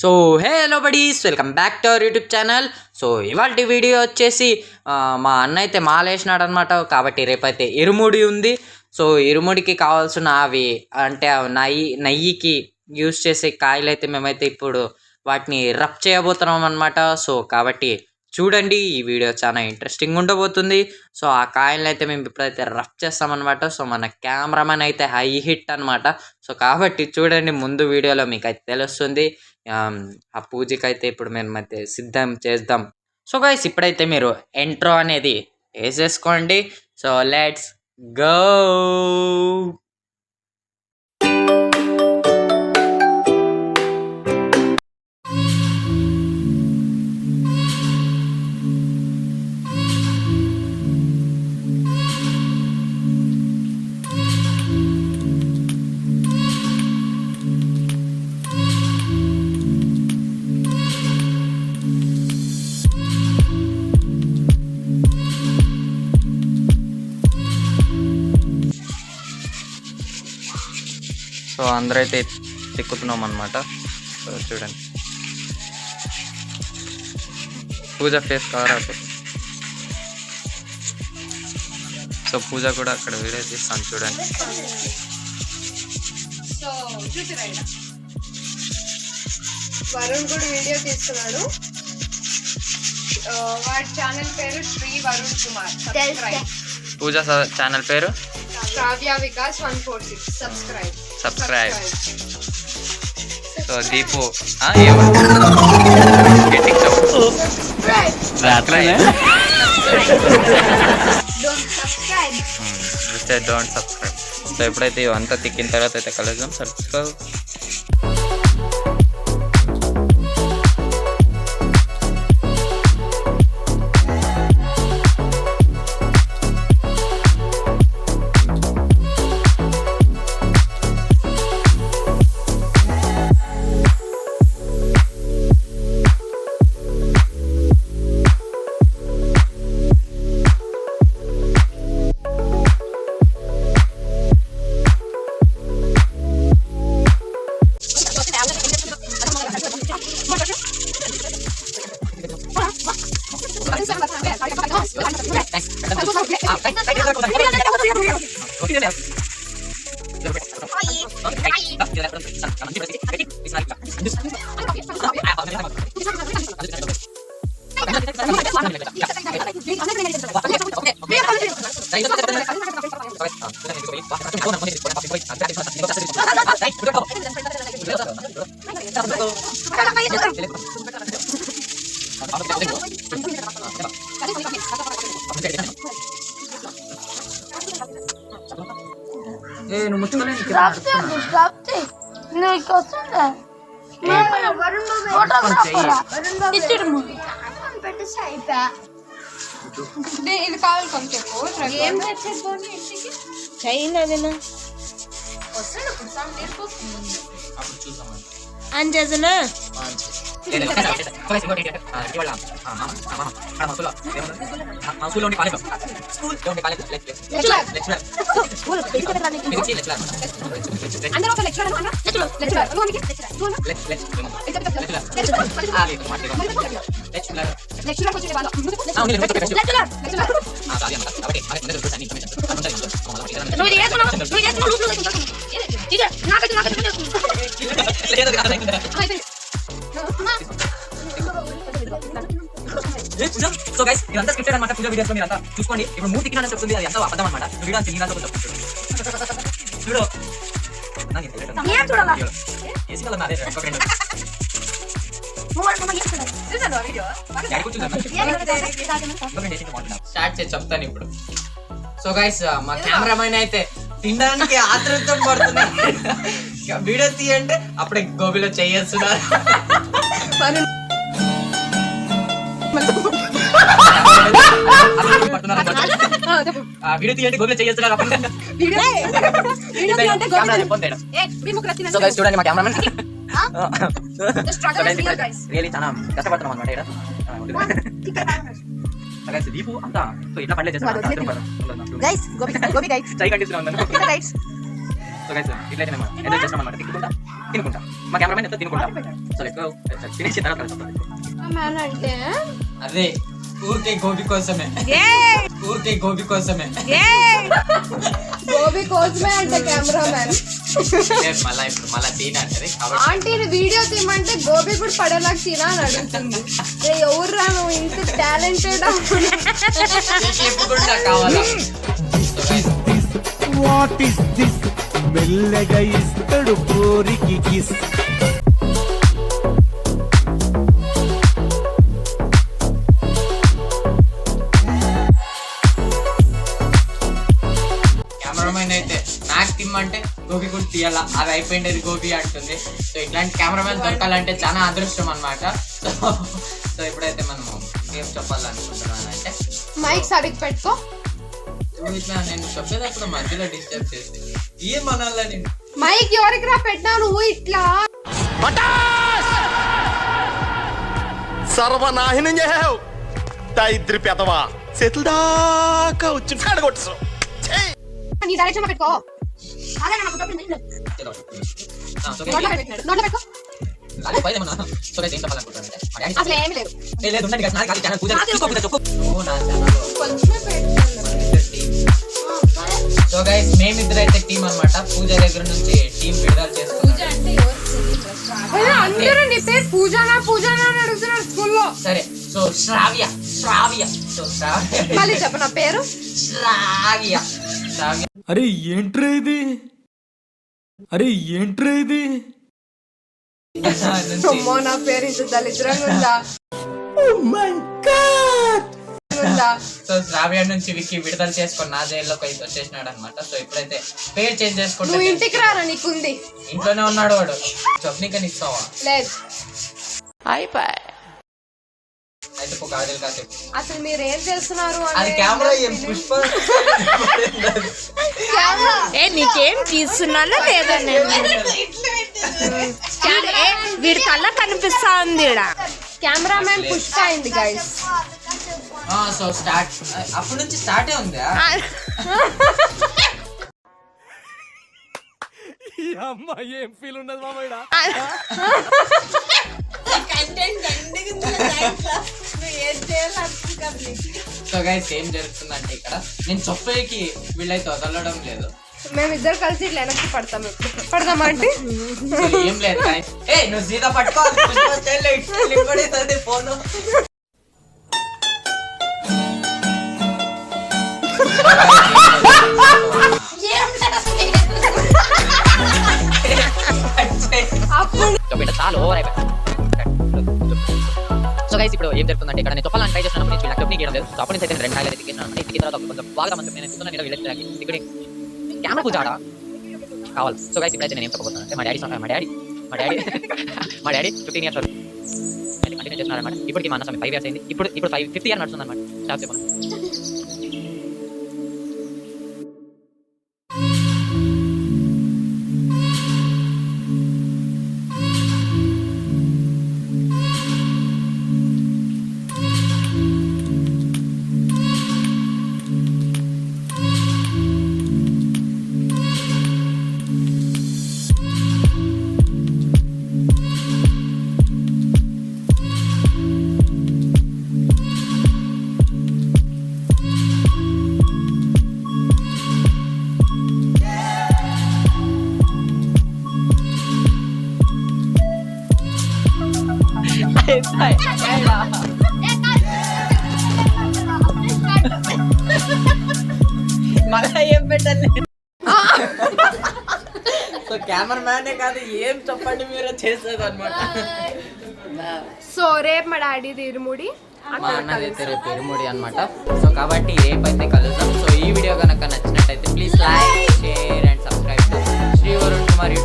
So hello buddies, welcome back to our YouTube channel. So ఇవాళ video వచ్చేసి మా అన్న అయితే మాలేసినాడు అనమాట. కాబట్టి రేపైతే ఇరుముడి ఉంది. సో ఇరుముడికి కావాల్సిన అవి అంటే నెయ్యికి యూజ్ చేసే కాయలు అయితే మేమైతే ఇప్పుడు వాటిని రబ్ చేయబోతున్నాం అనమాట. సో కాబట్టి చూడండి, ఈ వీడియో చాలా ఇంట్రెస్టింగ్ ఉండబోతుంది. సో ఆ కాయలను అయితే మేము ఇప్పుడైతే రఫ్ చేస్తామన్నమాట. సో మన కెమెరామెన్ అయితే హై హిట్ అనమాట. సో కాబట్టి చూడండి, ముందు వీడియోలో మీకు అయితే తెలుస్తుంది. ఆ పూజకి అయితే ఇప్పుడు మేము అయితే సిద్ధం చేద్దాం. సో గైస్, ఇప్పుడైతే మీరు ఎంట్రో అనేది వేసేసుకోండి. So let's go. సో అందరూ అయితే తిక్కుతున్నాం అనమాట. సో చూడండి, పూజ ఫేస్ కవర్ అవుతుంది. సో పూజ కూడా అక్కడ వీడియో తీస్తాను, చూడండి. సో వరుణ్ కూడా వీడియో తీస్తున్నాడు. వాడి ఛానల్ పేరు శ్రీ వరుణ్ కుమార్. పూజ ఛానల్ పేరు Shravya Vikas 146. Subscribe. So Deepu don't subscribe. So ఎప్పుడైతే ఇవంతా తిక్కిన తర్వాత అయితే కలుద్దాం. సబ్స్క్రైబ్. ఇది కావాలి కొంచెం ఏం తెచ్చేసుకోండి ఇంటికి. చైనా అంజనా సో గైస్, ఇదంతా స్క్రిప్టెడ్ అన్నమాట. పూజ వీడియోస్ లో మీరు అంతా చూసుకోండి. ఇప్పుడు మూడు తిక్కినా చెప్తుంది, అది ఎంత అబద్ధం అనమాట. వీడియో చూడు. స్టార్ట్ చేసి చెప్తాను ఇప్పుడు. సో గైస్, మా కెమెరామెన్ అయితే తినడానికి ఆతృతం పడుతున్నాయి. వీడియో తీయంటే అప్పుడే గోబీలో చేస్తున్నారు. వీడియో తీయంటే గోబీలో చేస్తున్నారు. చూడండి, మా కెమెరామెన్ రియల్లీ చాలా కష్టపడుతున్నాం అనమాట. దీపు అంతా సో ఇట్లా పడలేదు చేస్తాను. సో గైస్ ఇట్లయితే మేము ఎంజాయ్ చేస్తాం అనమాట. తినుకుంటా మా కెమెరామెన్ ఎంతో తినుకుంటా. So let's go. తినేసి తర్వాత కలుద్దాం. మ్యాన్ అంటే అదే ఊరికే గోబీ కోసమే, ఊరికే గోబీ కోసమే, గోబి కోసమే అంటే కెమెరామెన్. మళ్ళా ఇప్పుడు మళ్ళా తినంటది. ఆంటీని వీడియో తీయమంటే గోబీ కూడా పడేలాగా తినా అని అడుగుతుంది. ఎవర్రా నువ్వు ఇంత టాలెంటెడ్ కావాలా? వాట్ ఇస్ దిస్ మెల్లగా ఇస్తాడు కోరికి కిస్. కెమెరామెన్ అయితే నాకు తిమ్మంటే గోబీ కూడా తీయాలా, అది అయిపోయింది గోబీ అంటుంది. సో ఇట్లాంటి కెమెరామెన్ దొరకాలంటే చాలా అదృష్టం అనమాట. సో ఇప్పుడైతే మనము ఏం చెప్పాలనుకుంటున్నాను అంటే మైక్ సరిగ్గా పెట్టుకో. ఇట్లా నేను చెప్పేటప్పుడు మధ్యలో డిస్టర్బ్ చేసి ఏమనాలా నేను? మైక్ ఎవరికి రా పెట్టినా నువ్వు ఇట్లా సర్వనాశనం చేసావు ఇద్దరి పెదవా చేతుల దాకా వచ్చి కాడగొట్టు. నీ డైరెక్షన్ లో పెట్టుకో. అదే నాకు నోట్లో పెట్టుకో. అసలు ఏమీ లేదు. కొంచెమే సో గైస్ మేమిద్దరైతే టీం అన్నమాట. పూజ దగ్గర నుంచి టీం విడుదల చేసుకున్నాం. అందరూ నీ పేరు పూజానా పూజానా అని అడుగుతున్నారు స్కూల్లో. సరే సో శ్రావ్య శ్రావ్య సో శ్రావ్య మళ్ళీ చెప్పు నా పేరు. శ్రావ్య శ్రావ్య. అరే ఏంట్రా ఇది, అరే ఏంట్రా ఇది. అమ్మో నా పేరు ఇంత దరిద్రంగా ఉందా? సో శ్రావ్య నుంచి విక్కీ విడుదల చేసుకొని నా జైల్లోకి అయితే వచ్చేసినాడు అనమాట. సో ఇప్పుడైతే పేరు చేంజ్ నువ్వు చేసుకుంటా. ఇంటికి రారా, నీకుంది. ఇంట్లోనే ఉన్నాడు వాడు. చొప్నికని ఇస్తావా? లేదు. అయితే ఒక ఆదిల్ కాసేపు అసలు మీరు ఏం చేస్తున్నారు అది కెమెరా ఏం పుష్ప నీకేం తీస్తున్నానో లేదా? వీడి కళ్ళ కనిపిస్తా ఉంది. కెమెరామెన్ పుష్ప అయింది గైస్. సో స్టార్ట్ అప్పటి నుంచి స్టార్టే ఉందా? అమ్మా ఏం ఫీల్ ఉన్నది మామయ్య. సో గైస్ ఏం జరుగుతుందంటే ఇక్కడ నేను చెప్పేకి వీళ్ళైతే వదలడం లేదు. మేమిద్దరు కలిసి ఇట్లా వెనక్కి పడతాము. పడదామంటే సో ఏం లేదు guys. నువ్వు సీదా పట్టుకో ఫోన్. చాలు ఓవర్ అయిపోయింది. సో గైస్ ఇప్పుడు ఏం జరుగుతుందంటే ఇక్కడ నేను చెప్పాలని ట్రై చేస్తున్నాను. నేను ల్యాప్టాప్ ని గీయడం లేదు. సో అప్పుడు నేను అయితే 2 కాయలు ఎత్తికేసినాను. ఎత్తికిన తర్వాత కొంచెం బాగా మంది నేను ఎత్తుకున్నాను. నేను వీళ్ళకి ఇక్కడ కెమెరా పూజాడా కావాలి. సో గైస్ ఇప్పుడైతే నేను ఏం చెప్పబోతున్నాను అంటే మా డాడీ 15 ఇయర్స్ వరకు కంటిన్యూ చేస్తున్నారు అనమాట. ఇప్పటికి మా అన్న 5 ఇయర్స్ అయింది. ఇప్పుడు 50 ఇయర్ నడుస్తుంది అనమాట. స్టాప్ చెప్పండి. మళ్ళా ఏం పెట్టండి. సో కెమెరా మ్యానే కాదు ఏం చెప్పండి మీరు చేసేది అనమాట. సో రేపు మా డాడీది ఇరుముడి, మా అన్నదైతే రేపు ఇరుముడి అనమాట. సో కాబట్టి రేపైతే కలుద్దాం. సో ఈ వీడియో కనుక నచ్చినట్టయితే please like, share and subscribe to Sri Varun Kumar.